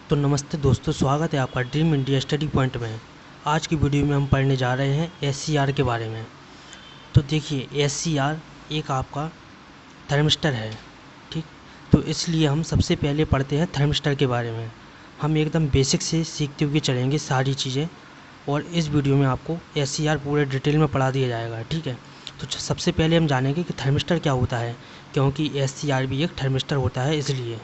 तो नमस्ते दोस्तों, स्वागत है आपका ड्रीम इंडिया स्टडी पॉइंट में। आज की वीडियो में हम पढ़ने जा रहे हैं एससीआर के बारे में। तो देखिए, एससीआर एक आपका थर्मिस्टर है, ठीक। तो इसलिए हम सबसे पहले पढ़ते हैं थर्मिस्टर के बारे में। हम एकदम बेसिक से सीखते हुए चलेंगे सारी चीज़ें, और इस वीडियो में आपको एससीआर पूरे डिटेल में पढ़ा दिया जाएगा, ठीक है। तो सबसे पहले हम जानेंगे कि थर्मिस्टर क्या होता है, क्योंकि एससीआर भी एक थर्मिस्टर होता है इसलिए।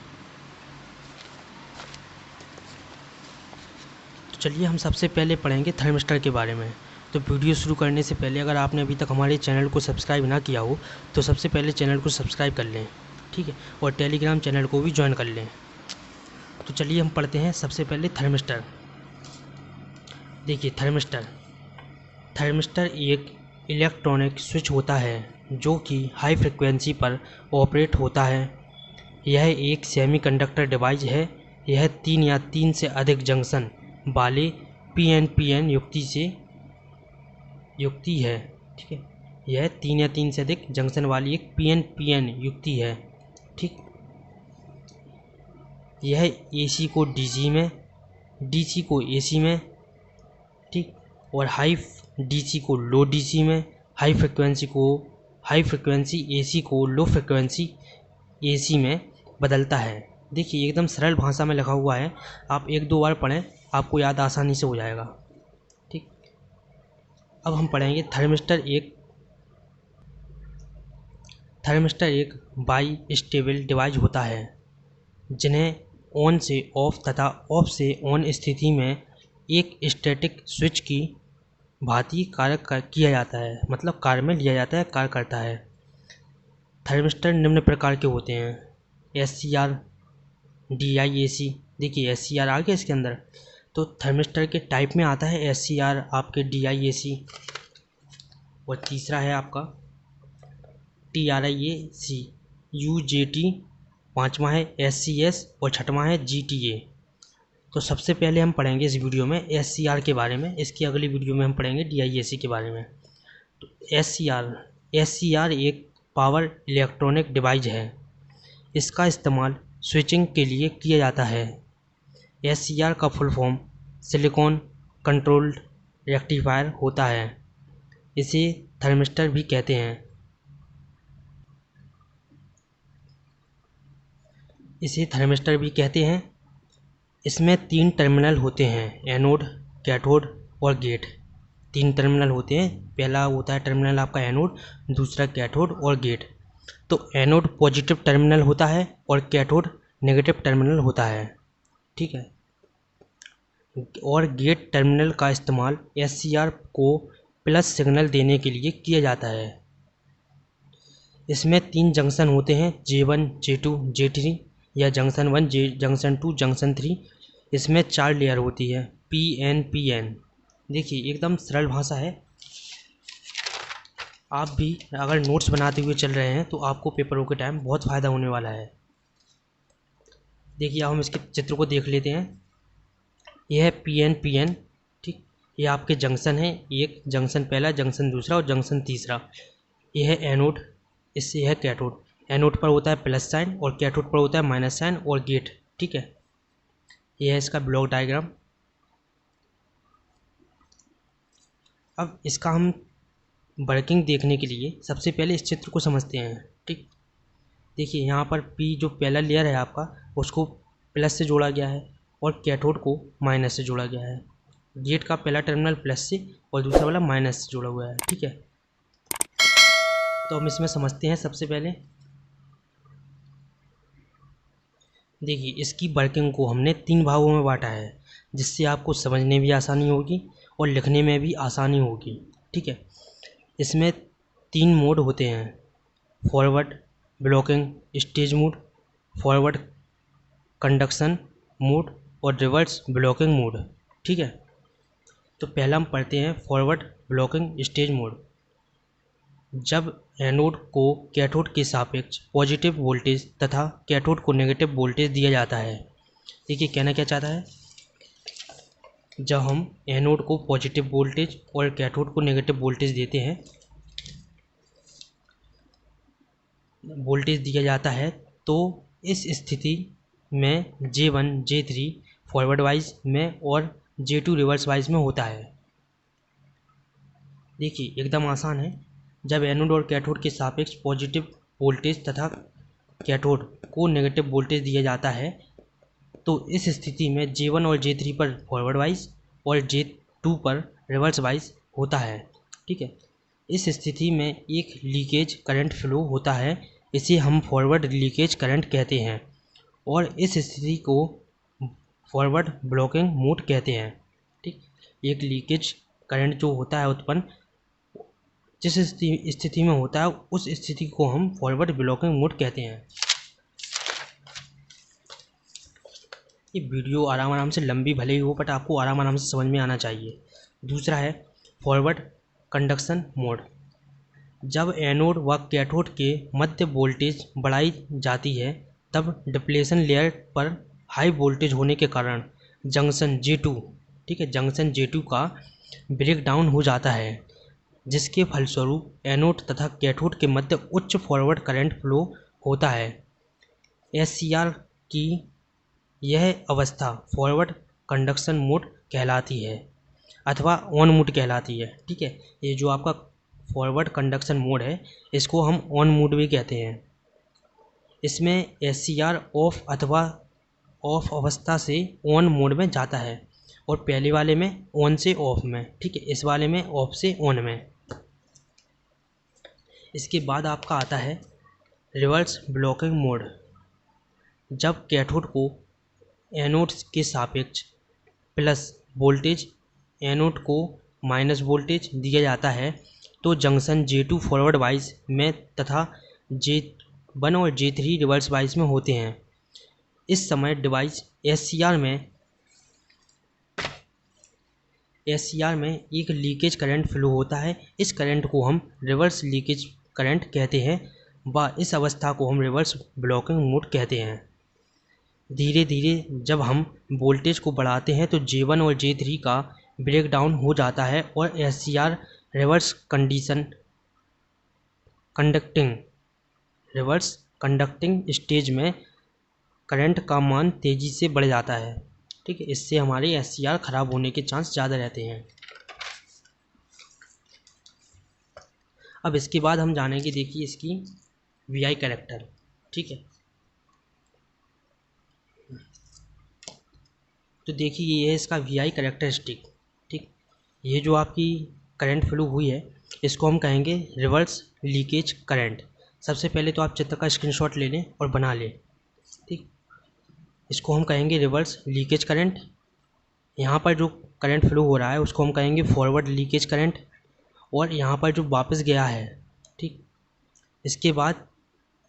चलिए हम सबसे पहले पढ़ेंगे थर्मिस्टर के बारे में। तो वीडियो शुरू करने से पहले अगर आपने अभी तक हमारे चैनल को सब्सक्राइब ना किया हो तो सबसे पहले चैनल को सब्सक्राइब कर लें, ठीक है, और टेलीग्राम चैनल को भी ज्वाइन कर लें। तो चलिए हम पढ़ते हैं सबसे पहले थर्मिस्टर। देखिए, थर्मिस्टर एक इलेक्ट्रॉनिक स्विच होता है जो कि हाई फ्रिक्वेंसी पर ऑपरेट होता है। यह एक सेमीकंडक्टर डिवाइस है। यह 3 या 3 से अधिक जंक्शन वाले पीएनपीएन युक्ति है, ठीक है। यह 3 या 3 से अधिक जंक्शन वाली एक पीएनपीएन युक्ति है, ठीक। यह एसी को डीसी में, डीसी को एसी में, ठीक, और हाई डीसी को लो डीसी में, हाई फ्रिक्वेंसी एसी को लो फ्रिक्वेंसी एसी में बदलता है। देखिए, एकदम सरल भाषा में लिखा हुआ है, आप एक दो बार पढ़ें, आपको याद आसानी से हो जाएगा, ठीक। अब हम पढ़ेंगे थर्मिस्टर एक बाई स्टेबल डिवाइस होता है जिन्हें ऑन से ऑफ तथा ऑफ से ऑन स्थिति में एक स्टैटिक स्विच की भांति किया जाता है, मतलब कार्य में लिया जाता है, कार्य करता है। थर्मिस्टर निम्न प्रकार के होते हैं: एससीआर, डीआईएसी। देखिए, एससीआर आ गया इसके अंदर, तो थर्मिस्टर के टाइप में आता है एससीआर, आपके डीआईएसी, और तीसरा है आपका टीआरआईएसी, यूजेटी, पांचवा है एससीएस और छठवां है जीटीए। तो सबसे पहले हम पढ़ेंगे इस वीडियो में एससीआर के बारे में, इसकी अगली वीडियो में हम पढ़ेंगे डीआईएसी के बारे में। तो एससीआर एक पावर इलेक्ट्रॉनिक डिवाइस है। इसका इस्तेमाल स्विचिंग के लिए किया जाता है। एससीआर का full form silicon controlled rectifier होता है। इसे थर्मिस्टर भी कहते हैं। इसमें 3 टर्मिनल होते हैं: एनोड, कैथोड और गेट। 3 टर्मिनल होते हैं। पहला होता है टर्मिनल आपका एनोड, दूसरा कैथोड और गेट। तो एनोड पॉजिटिव टर्मिनल होता है और कैथोड नेगेटिव टर्मिनल होता है, ठीक है। और गेट टर्मिनल का इस्तेमाल एससीआर को प्लस सिग्नल देने के लिए किया जाता है। इसमें 3 जंक्शन होते हैं: J1, J2, J3, या जंक्शन 1, जंक्शन 2, जंक्शन 3। इसमें 4 लेयर होती है, PNPN। देखिए, एकदम सरल भाषा है। आप भी अगर नोट्स बनाते हुए चल रहे हैं तो आपको पेपरों के टाइम बहुत फ़ायदा होने वाला है। देखिए, अब हम इसके चित्र को देख लेते हैं। यह है PNPN, ठीक। ये आपके जंक्शन है, एक जंक्शन पहला, जंक्शन दूसरा और जंक्शन तीसरा। यह है एनोड, इससे है कैथोड। एनोड पर होता है प्लस साइन और कैथोड पर होता है माइनस साइन, और गेट, ठीक है। यह है इसका ब्लॉक डायग्राम। अब इसका हम वर्किंग देखने के लिए सबसे पहले इस चित्र को समझते हैं, ठीक। देखिए, यहाँ पर P जो पहला लेयर है आपका, उसको प्लस से जोड़ा गया है और कैथोड को माइनस से जोड़ा गया है। गेट का पहला टर्मिनल प्लस से और दूसरा वाला माइनस से जोड़ा हुआ है, ठीक है। तो हम इसमें समझते हैं सबसे पहले। देखिए, इसकी वर्किंग को हमने 3 भागों में बांटा है, जिससे आपको समझने भी आसानी होगी और लिखने में भी आसानी होगी, ठीक है। इसमें 3 मोड होते हैं: forward blocking stage mode, forward conduction mode और रिवर्स ब्लॉकिंग मोड, ठीक है। तो पहला हम पढ़ते हैं फॉरवर्ड ब्लॉकिंग स्टेज मोड। जब एनोड को कैथोड के सापेक्ष पॉजिटिव वोल्टेज तथा कैथोड को नेगेटिव वोल्टेज दिया जाता है। देखिए, कहना क्या चाहता है, जब हम एनोड को पॉजिटिव वोल्टेज और कैथोड को नेगेटिव वोल्टेज दिया जाता है, तो इस स्थिति में J1, J3 फॉरवर्ड वाइज में और J2 रिवर्स वाइज में होता है। देखिए एकदम आसान है। जब एनोड और कैथोड के सापेक्ष पॉजिटिव वोल्टेज तथा कैथोड को नेगेटिव वोल्टेज दिया जाता है तो इस स्थिति में J1 और J3 पर फॉरवर्ड वाइज और J2 पर रिवर्स वाइज होता है। ठीक है, इस स्थिति में एक लीकेज करंट फ्लो होता है, इसे हम फॉरवर्ड लीकेज करंट कहते हैं और इस स्थिति को फॉरवर्ड ब्लॉकिंग मोड कहते हैं। ठीक, एक लीकेज करंट जो होता है उत्पन्न जिस स्थिति में होता है उस स्थिति को हम फॉरवर्ड ब्लॉकिंग मोड कहते हैं। ये वीडियो आराम से लंबी भले ही हो बट आपको आराम से समझ में आना चाहिए। दूसरा है फॉरवर्ड कंडक्शन मोड। जब एनोड व कैथोड के मध्य वोल्टेज बढ़ाई जाती है तब डिप्लेशन लेयर पर हाई वोल्टेज होने के कारण जंक्शन J2, ठीक है, जंक्शन J2 का ब्रेक डाउन हो जाता है, जिसके फलस्वरूप एनोड तथा कैथोड के मध्य उच्च फॉरवर्ड करंट फ्लो होता है। SCR की यह अवस्था फॉरवर्ड कंडक्शन मोड कहलाती है अथवा ऑन मोड कहलाती है। ठीक है, ये जो आपका फॉरवर्ड कंडक्शन मोड है इसको हम ऑन मोड भी कहते हैं। इसमें SCR ऑफ अथवा ऑफ अवस्था से ऑन मोड में जाता है और पहले वाले में ऑन से ऑफ में, ठीक है, इस वाले में ऑफ से ऑन में। इसके बाद आपका आता है रिवर्स ब्लॉकिंग मोड। जब कैथोड को एनोड के सापेक्ष प्लस वोल्टेज एनोड को माइनस वोल्टेज दिया जाता है तो जंक्शन J2 फॉरवर्ड वाइज में तथा J1 और J3 रिवर्स वाइज में होते हैं। इस समय डिवाइस SCR में एक लीकेज करंट फ्लो होता है। इस करंट को हम रिवर्स लीकेज करंट कहते हैं व इस अवस्था को हम रिवर्स ब्लॉकिंग मोड कहते हैं। धीरे धीरे जब हम वोल्टेज को बढ़ाते हैं तो J1 और J3 का ब्रेक डाउन हो जाता है और SCR रिवर्स कंडक्टिंग स्टेज में करंट का मान तेज़ी से बढ़ जाता है। ठीक है, इससे हमारे SCR ख़राब होने के चांस ज़्यादा रहते हैं। अब इसके बाद हम जानेंगे, देखिए इसकी VI कैरेक्टर। ठीक है, तो देखिए ये है इसका VI कैरेक्टरिस्टिक। ठीक, ये जो आपकी करंट फ्लो हुई है इसको हम कहेंगे रिवर्स लीकेज करंट। सबसे पहले तो आप चित्र का स्क्रीनशॉट ले लें और बना लें। ठीक, इसको हम कहेंगे रिवर्स लीकेज करंट। यहाँ पर जो करंट फ्लो हो रहा है उसको हम कहेंगे फॉरवर्ड लीकेज करंट और यहाँ पर जो वापस गया है, ठीक, इसके बाद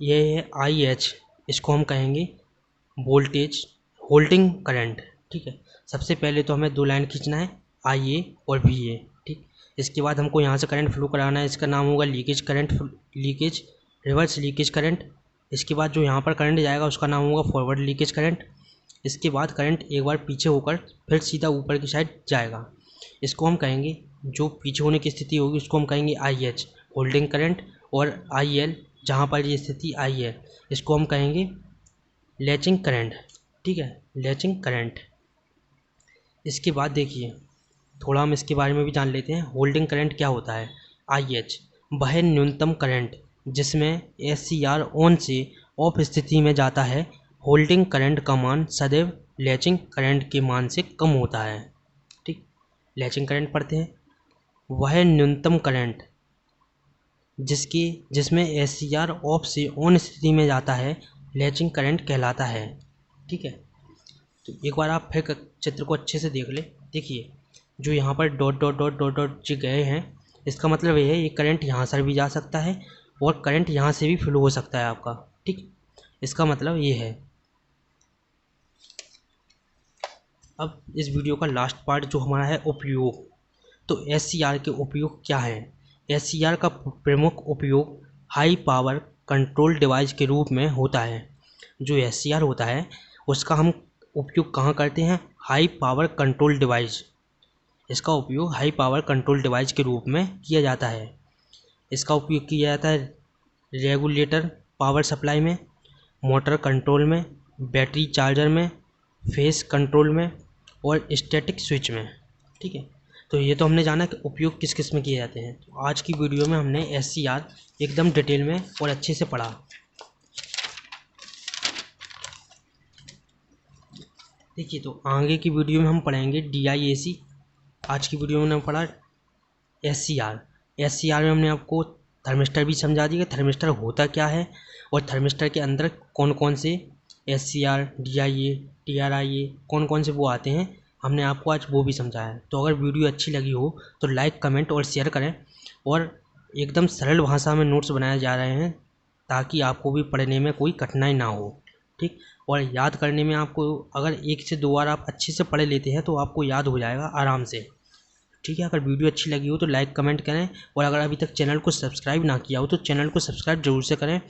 ये है IH, इसको हम कहेंगे वोल्टेज होल्डिंग करंट। ठीक है, सबसे पहले तो हमें दो लाइन खींचना है IA और VA। ठीक, इसके बाद हमको यहाँ से करंट फ्लो कराना है, इसका नाम होगा leakage current, leakage reverse leakage current. इसके बाद जो यहाँ पर करंट जाएगा उसका नाम होगा फॉरवर्ड लीकेज करंट। इसके बाद करंट एक बार पीछे होकर फिर सीधा ऊपर की साइड जाएगा, इसको हम कहेंगे, जो पीछे होने की स्थिति होगी उसको हम कहेंगे IH होल्डिंग करंट और IL जहाँ पर ये स्थिति आई है इसको हम कहेंगे लैचिंग करंट। ठीक है, लैचिंग करंट। इसके बाद देखिए थोड़ा हम इसके बारे में भी जान लेते हैं। होल्डिंग करंट क्या होता है? IH वह न्यूनतम करंट जिसमें SCR ऑन से ऑफ स्थिति में जाता है। होल्डिंग करंट का मान सदैव लैचिंग करंट के मान से कम होता है। ठीक, लैचिंग करंट पढ़ते हैं। वह न्यूनतम करंट जिसमें SCR ऑफ से ऑन स्थिति में जाता है लैचिंग करंट कहलाता है। ठीक है, तो एक बार आप फिर चित्र को अच्छे से देख ले। देखिए जो यहाँ पर dot dot dot dot dot जो गए हैं इसका मतलब ये है ये करंट यहाँ से भी जा सकता है और करंट यहाँ से भी फ्लो हो सकता है आपका। ठीक, इसका मतलब ये है। अब इस वीडियो का लास्ट पार्ट जो हमारा है उपयोग, तो SCR के उपयोग क्या हैं? SCR का प्रमुख उपयोग हाई पावर कंट्रोल डिवाइस के रूप में होता है। जो SCR होता है उसका हम उपयोग कहाँ करते हैं? High power control device. इसका उपयोग हाई पावर कंट्रोल डिवाइस के रूप में किया जाता है। इसका उपयोग किया जाता है रेगुलेटर पावर सप्लाई में, मोटर कंट्रोल में, बैटरी चार्जर में, फेस कंट्रोल में और स्टैटिक स्विच में। ठीक है, तो ये तो हमने जाना कि उपयोग किस किस में किए जाते हैं। तो आज की वीडियो में हमने SCR एकदम डिटेल में और अच्छे से पढ़ा। देखिए, तो आगे की वीडियो में हम पढ़ेंगे DIAC। आज की वीडियो में हमने पढ़ा SCR। SCR में हमने आपको थर्मिस्टर भी समझा दिया, थर्मिस्टर होता क्या है और थर्मिस्टर के अंदर कौन कौन से SCR, DIA, TRIA कौन कौन से वो आते हैं, हमने आपको आज वो भी समझाया है। तो अगर वीडियो अच्छी लगी हो तो लाइक, कमेंट और शेयर करें। और एकदम सरल भाषा में नोट्स बनाए जा रहे हैं ताकि आपको भी पढ़ने में कोई कठिनाई ना हो। ठीक, और याद करने में आपको अगर 1 से 2 बार आप अच्छे से पढ़ लेते हैं तो आपको याद हो जाएगा आराम से। ठीक है, अगर वीडियो अच्छी लगी हो तो लाइक, कमेंट करें। और अगर अभी तक चैनल को सब्सक्राइब ना किया हो तो चैनल को सब्सक्राइब जरूर से करें